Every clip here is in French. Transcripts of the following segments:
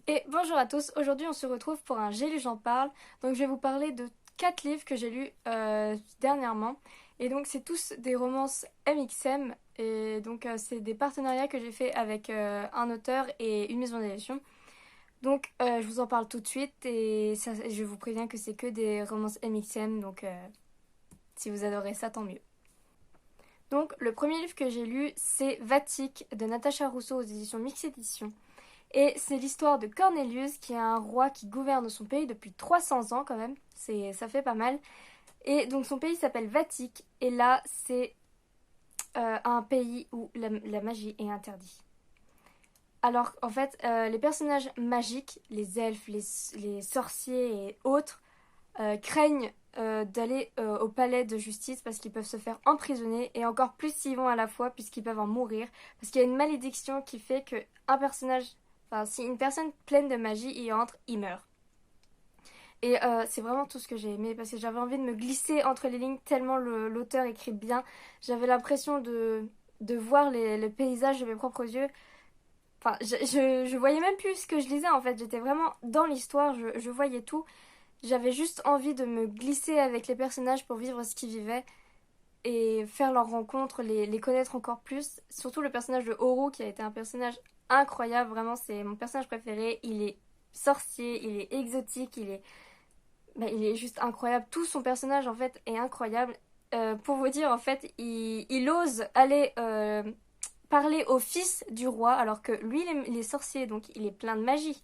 Et bonjour à tous, aujourd'hui on se retrouve pour un J'ai lu, j'en parle. Donc je vais vous parler de 4 livres que j'ai lus dernièrement. Et donc c'est tous des romances MXM. Et donc c'est des partenariats que j'ai fait avec un auteur et une maison d'édition. Donc je vous en parle tout de suite et je vous préviens que c'est que des romances MXM. Donc si vous adorez ça, tant mieux. Donc le premier livre que j'ai lu c'est Vatique de Natacha Rousseau aux éditions Mix Édition. Et c'est l'histoire de Cornelius, qui est un roi qui gouverne son pays depuis 300 ans quand même. Ça fait pas mal. Et donc son pays s'appelle Vatique. Et là, c'est un pays où la magie est interdite. Alors en fait, les personnages magiques, les elfes, les sorciers et autres, craignent d'aller au palais de justice parce qu'ils peuvent se faire emprisonner et encore plus s'ils vont à la fois puisqu'ils peuvent en mourir. Parce qu'il y a une malédiction qui fait que un personnage, enfin si une personne pleine de magie y entre, il meurt. Et c'est vraiment tout ce que j'ai aimé parce que j'avais envie de me glisser entre les lignes tellement l'auteur écrit bien. J'avais l'impression de voir les paysages de mes propres yeux. Enfin, je voyais même plus ce que je lisais en fait. J'étais vraiment dans l'histoire, je voyais tout. J'avais juste envie de me glisser avec les personnages pour vivre ce qu'ils vivaient et faire leurs rencontres, les connaître encore plus. Surtout le personnage de Oro qui a été un personnage incroyable, vraiment c'est mon personnage préféré. Il est sorcier, il est exotique, il est juste incroyable. Tout son personnage en fait est incroyable. Pour vous dire en fait, il ose aller parler au fils du roi alors que lui il est sorcier donc il est plein de magie.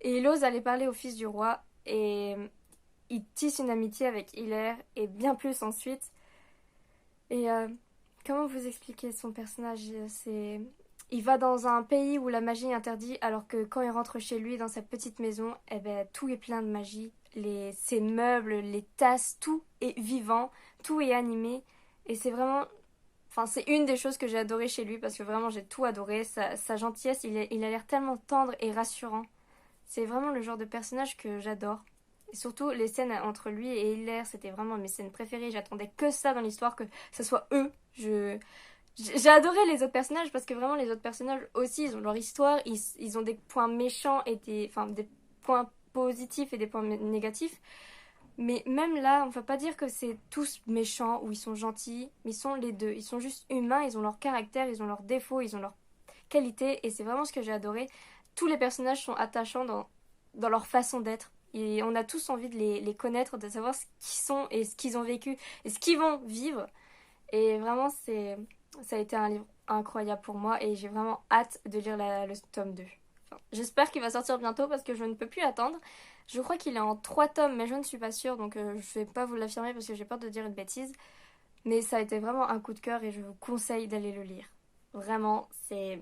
Et il ose aller parler au fils du roi et il tisse une amitié avec Hilaire et bien plus ensuite. Et comment vous expliquer son personnage? C'est Il va dans un pays où la magie est interdite alors que quand il rentre chez lui dans sa petite maison, eh ben, tout est plein de magie. Ses meubles, les tasses, tout est vivant, tout est animé. Et c'est vraiment... Enfin, c'est une des choses que j'ai adoré chez lui parce que vraiment j'ai tout adoré. Sa gentillesse, il a l'air tellement tendre et rassurant. C'est vraiment le genre de personnage que j'adore. Et surtout, les scènes entre lui et Hilaire, c'était vraiment mes scènes préférées. J'attendais que ça dans l'histoire, que ce soit eux. J'ai adoré les autres personnages parce que vraiment, les autres personnages aussi, ils ont leur histoire. Ils ont des points méchants et des points positifs et des points négatifs. Mais même là, on ne va pas dire que c'est tous méchants ou ils sont gentils. Ils sont les deux. Ils sont juste humains, ils ont leur caractère, ils ont leurs défauts, ils ont leurs qualités. Et c'est vraiment ce que j'ai adoré. Tous les personnages sont attachants dans leur façon d'être. Et on a tous envie de les connaître, de savoir ce qu'ils sont et ce qu'ils ont vécu et ce qu'ils vont vivre. Et vraiment, ça a été un livre incroyable pour moi et j'ai vraiment hâte de lire le tome 2. Enfin, j'espère qu'il va sortir bientôt parce que je ne peux plus attendre. Je crois qu'il est en 3 tomes, mais je ne suis pas sûre, donc je vais pas vous l'affirmer parce que j'ai peur de dire une bêtise. Mais ça a été vraiment un coup de cœur et je vous conseille d'aller le lire. Vraiment, c'est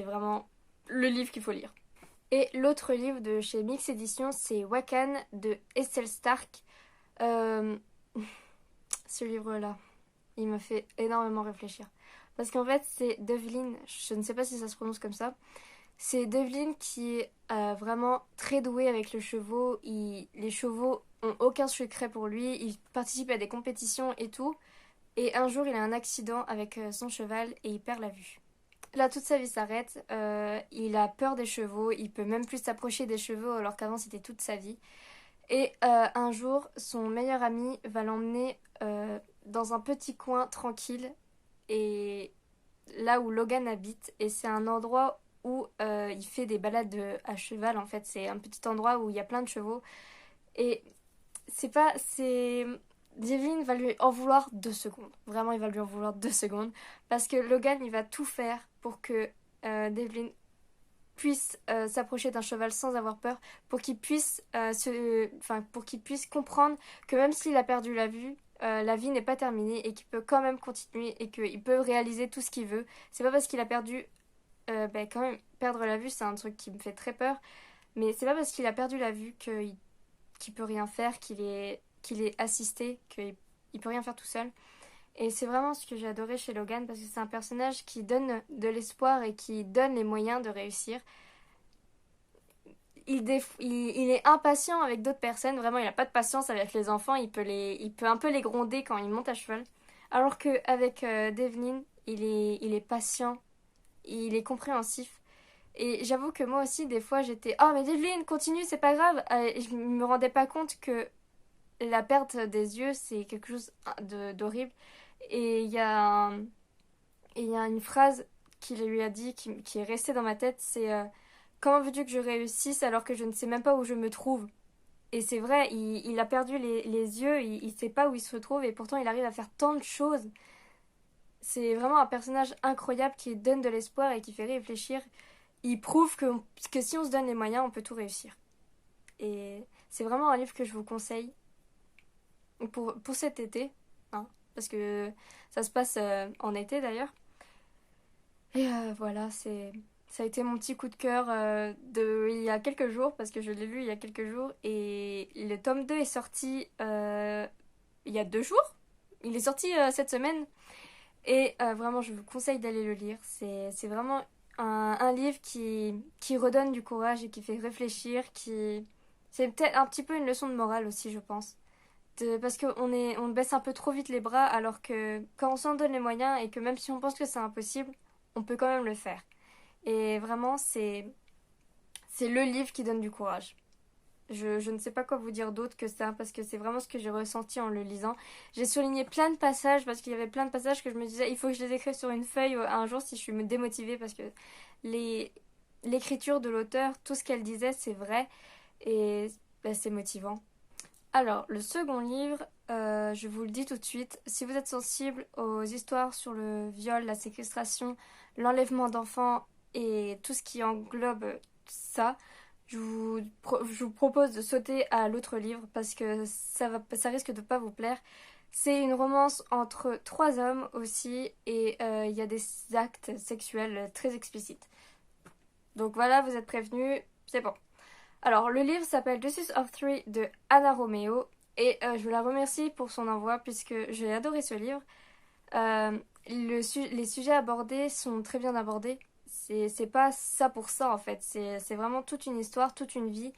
vraiment le livre qu'il faut lire. Et l'autre livre de chez Mix Édition, c'est Wakan de Estelle Stark. Euh, Ce livre-là, il m'a fait énormément réfléchir. Parce qu'en fait, c'est Devlin, je ne sais pas si ça se prononce comme ça. C'est Devlin qui est vraiment très doué avec les chevaux. Les chevaux ont aucun secret pour lui. Il participe à des compétitions et tout. Et un jour, il a un accident avec son cheval et il perd la vue. Là, toute sa vie s'arrête. Il a peur des chevaux. Il peut même plus s'approcher des chevaux alors qu'avant, c'était toute sa vie. Et un jour, son meilleur ami va l'emmener dans un petit coin tranquille et là où Logan habite. Et c'est un endroit où il fait des balades à cheval. En fait, c'est un petit endroit où il y a plein de chevaux. Et c'est pas... c'est... Devlin va lui en vouloir 2 secondes. Vraiment, il va lui en vouloir 2 secondes. Parce que Logan, il va tout faire pour que Devlin puisse s'approcher d'un cheval sans avoir peur, pour qu'il puisse, pour qu'il puisse comprendre que même s'il a perdu la vie n'est pas terminée et qu'il peut quand même continuer et qu'il peut réaliser tout ce qu'il veut. C'est pas parce qu'il a perdu, quand même, perdre la vue, c'est un truc qui me fait très peur, mais c'est pas parce qu'il a perdu la vue qu'il peut rien faire, qu'il est assisté, qu'il peut rien faire tout seul. Et c'est vraiment ce que j'ai adoré chez Logan parce que c'est un personnage qui donne de l'espoir et qui donne les moyens de réussir. Il est impatient avec d'autres personnes, vraiment il n'a pas de patience avec les enfants, il peut un peu les gronder quand il monte à cheval. Alors qu'avec Devlin, il est patient, il est compréhensif Et j'avoue que moi aussi, des fois, j'étais «Oh, mais Devline, continue, c'est pas grave!» Et je me rendais pas compte que la perte des yeux, c'est quelque chose d'horrible. Et il y a une phrase qu'il lui a dit qui est restée dans ma tête, c'est comment veux-tu que je réussisse alors que je ne sais même pas où je me trouve? Et c'est vrai, il a perdu les yeux, il sait pas où il se retrouve et pourtant il arrive à faire tant de choses. C'est vraiment un personnage incroyable qui donne de l'espoir et qui fait réfléchir. Il prouve que si on se donne les moyens, on peut tout réussir. Et c'est vraiment un livre que je vous conseille pour cet été, hein, parce que ça se passe en été d'ailleurs. Et voilà, ça a été mon petit coup de cœur il y a quelques jours, parce que je l'ai lu il y a quelques jours, et le tome 2 est sorti il y a 2 jours. Il est sorti cette semaine, et vraiment, je vous conseille d'aller le lire. C'est vraiment un livre qui redonne du courage et qui fait réfléchir, C'est peut-être un petit peu une leçon de morale aussi, je pense. Parce on baisse un peu trop vite les bras, alors que quand on s'en donne les moyens et que même si on pense que c'est impossible, on peut quand même le faire. Et vraiment, c'est le livre qui donne du courage. Je ne sais pas quoi vous dire d'autre que ça, parce que c'est vraiment ce que j'ai ressenti en le lisant. J'ai souligné plein de passages, parce qu'il y avait plein de passages que je me disais, il faut que je les écrive sur une feuille un jour si je suis démotivée, parce que les, l'écriture de l'auteur, tout ce qu'elle disait, c'est vrai, et bah, c'est motivant. Alors, le second livre, je vous le dis tout de suite, si vous êtes sensible aux histoires sur le viol, la séquestration, l'enlèvement d'enfants et tout ce qui englobe ça, je vous propose de sauter à l'autre livre parce que ça risque de pas vous plaire. C'est une romance entre trois hommes aussi et il y a des actes sexuels très explicites. Donc voilà, vous êtes prévenus, c'est bon. Alors, le livre s'appelle Justice of Three de Anna Romeo et je la remercie pour son envoi puisque j'ai adoré ce livre. Les sujets abordés sont très bien abordés. C'est pas ça pour ça en fait. C'est vraiment toute une histoire, toute une vie.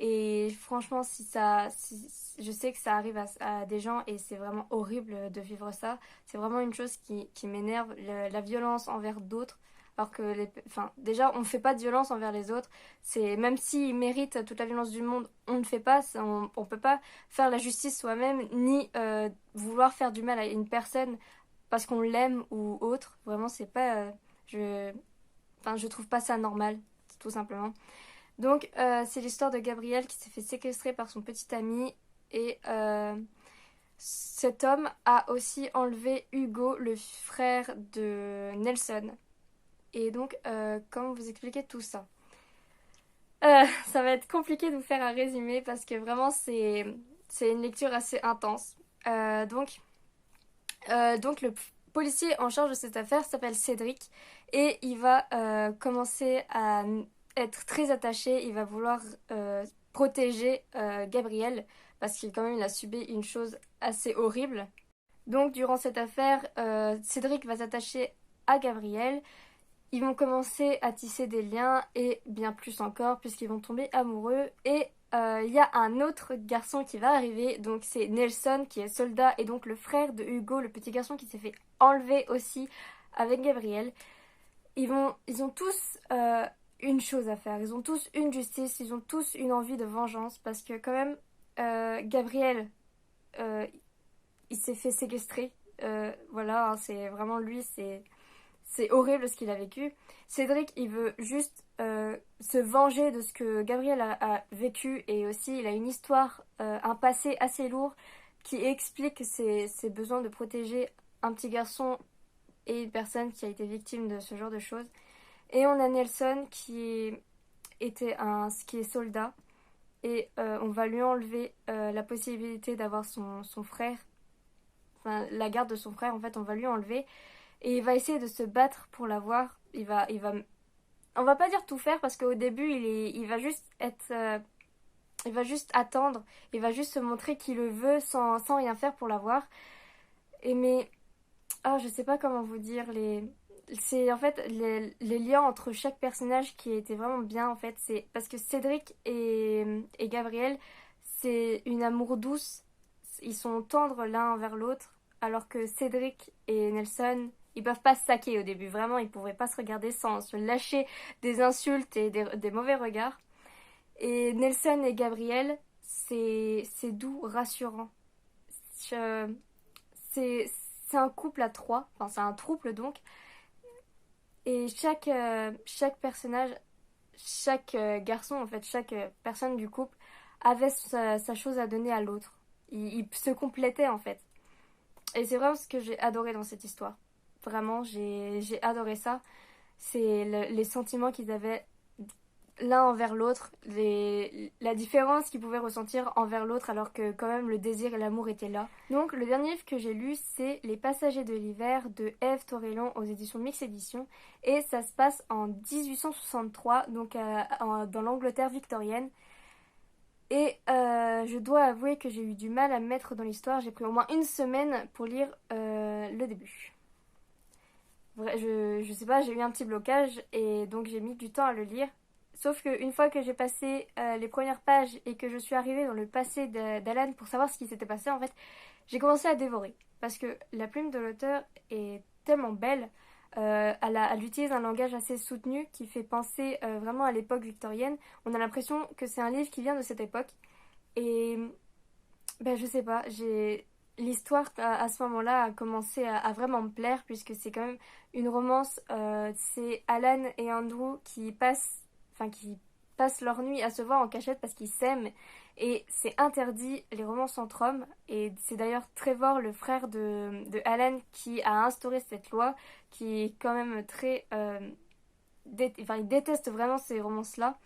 Et franchement, je sais que ça arrive à des gens et c'est vraiment horrible de vivre ça. C'est vraiment une chose qui m'énerve, la violence envers d'autres. Alors que enfin, déjà, on ne fait pas de violence envers les autres. Même s'ils méritent toute la violence du monde, on ne fait pas. On ne peut pas faire la justice soi-même, ni vouloir faire du mal à une personne parce qu'on l'aime ou autre. Vraiment, c'est pas. Je trouve pas ça normal, tout simplement. Donc, c'est l'histoire de Gabriel qui s'est fait séquestrer par son petit ami. Et cet homme a aussi enlevé Hugo, le frère de Nelson. Et donc, comment vous expliquer tout ça? Ça va être compliqué de vous faire un résumé parce que vraiment, c'est une lecture assez intense. Donc le policier en charge de cette affaire s'appelle Cédric et il va commencer à être très attaché. Il va vouloir protéger Gabriel parce qu'il quand même il a subi une chose assez horrible. Donc durant cette affaire, Cédric va s'attacher à Gabriel. Ils vont commencer à tisser des liens et bien plus encore puisqu'ils vont tomber amoureux et il y a un autre garçon qui va arriver, donc c'est Nelson qui est soldat et donc le frère de Hugo, le petit garçon qui s'est fait enlever aussi avec Gabriel. Ils ont tous une chose à faire, ils ont tous une justice, ils ont tous une envie de vengeance parce que quand même Gabriel, euh, il s'est fait séquestrer, voilà, hein, c'est vraiment lui, c'est horrible ce qu'il a vécu. Cédric, il veut juste se venger de ce que Gabriel a vécu et aussi il a une histoire, un passé assez lourd qui explique ses besoins de protéger un petit garçon et une personne qui a été victime de ce genre de choses. Et on a Nelson qui est soldat et on va lui enlever la possibilité d'avoir son frère, enfin la garde de son frère en fait on va lui enlever et il va essayer de se battre pour l'avoir. On va pas dire tout faire parce qu'au début, il va juste il va juste attendre. Il va juste se montrer qu'il le veut sans rien faire pour l'avoir. Mais, je sais pas comment vous dire. C'est en fait les liens entre chaque personnage qui étaient vraiment bien en fait. C'est parce que Cédric et Gabriel, c'est une amour douce. Ils sont tendres l'un envers l'autre. Alors que Cédric et Nelson, Ils peuvent pas se saquer au début, vraiment, ils pourraient pas se regarder sans se lâcher des insultes et des mauvais regards. Et Nelson et Gabriel, c'est doux, rassurant. Je- C'est c'est un couple à trois, enfin c'est un trouble donc. Et chaque personnage, chaque garçon, en fait, chaque personne du couple avait sa chose à donner à l'autre. Ils se complétaient en fait. Et c'est vraiment ce que j'ai adoré dans cette histoire. Vraiment, j'ai adoré ça. C'est les sentiments qu'ils avaient l'un envers l'autre, la différence qu'ils pouvaient ressentir envers l'autre alors que quand même le désir et l'amour étaient là. Donc le dernier livre que j'ai lu c'est Les Passagers de l'hiver de Ève Torellon aux éditions Mix Éditions et ça se passe en 1863 donc dans l'Angleterre victorienne. Et je dois avouer que j'ai eu du mal à me mettre dans l'histoire, j'ai pris au moins une semaine pour lire le début. Je sais pas, j'ai eu un petit blocage et donc j'ai mis du temps à le lire. Sauf qu'une fois que j'ai passé les premières pages et que je suis arrivée dans le passé d'Alan pour savoir ce qui s'était passé, en fait, j'ai commencé à dévorer. Parce que la plume de l'auteur est tellement belle, elle utilise un langage assez soutenu qui fait penser vraiment à l'époque victorienne. On a l'impression que c'est un livre qui vient de cette époque. Et ben, je sais pas, l'histoire à ce moment-là a commencé à vraiment me plaire puisque c'est quand même une romance. C'est Alan et Andrew qui passent leur nuit à se voir en cachette parce qu'ils s'aiment et c'est interdit les romances entre hommes. Et c'est d'ailleurs Trevor, le frère de Alan, qui a instauré cette loi qui est quand même très... il déteste vraiment ces romances-là.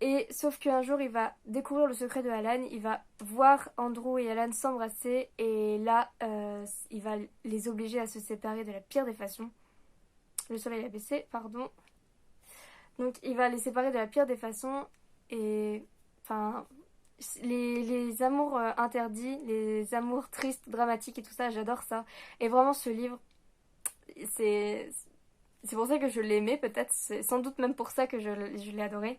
Et sauf qu'un jour, il va découvrir le secret de Alan, il va voir Andrew et Alan s'embrasser, et là, il va les obliger à se séparer de la pire des façons. Le soleil a baissé, pardon. Donc, il va les séparer de la pire des façons, et enfin, les amours interdits, les amours tristes, dramatiques et tout ça, j'adore ça. Et vraiment, ce livre, c'est c'est pour ça que je l'aimais, peut-être, c'est sans doute même pour ça que je l'ai adoré.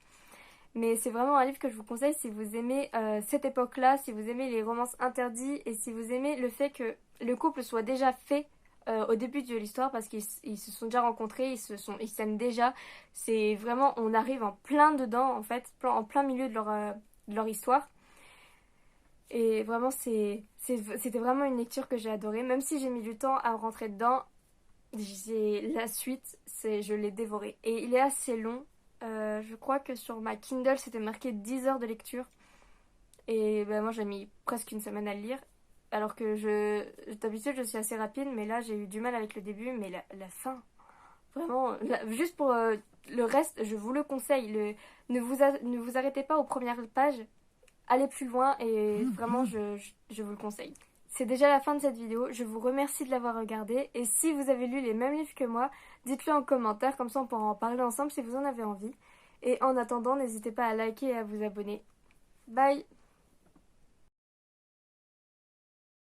Mais c'est vraiment un livre que je vous conseille si vous aimez cette époque-là, si vous aimez les romances interdites et si vous aimez le fait que le couple soit déjà fait au début de l'histoire parce qu'ils se sont déjà rencontrés, ils s'aiment déjà. C'est vraiment, on arrive en plein dedans en fait, en plein milieu de leur histoire. Et vraiment, c'était vraiment une lecture que j'ai adorée. Même si j'ai mis du temps à rentrer dedans, la suite, je l'ai dévoré. Et il est assez long. Je crois que sur ma Kindle, c'était marqué 10 heures de lecture. Et ben, moi, j'ai mis presque une semaine à le lire. Alors que d'habitude, je suis assez rapide, mais là, j'ai eu du mal avec le début. Mais la fin, vraiment, juste pour le reste, je vous le conseille. Ne vous arrêtez pas aux premières pages. Allez plus loin et vraiment, je vous le conseille. C'est déjà la fin de cette vidéo, je vous remercie de l'avoir regardée et si vous avez lu les mêmes livres que moi, dites-le en commentaire, comme ça on pourra en parler ensemble si vous en avez envie. Et en attendant, n'hésitez pas à liker et à vous abonner. Bye!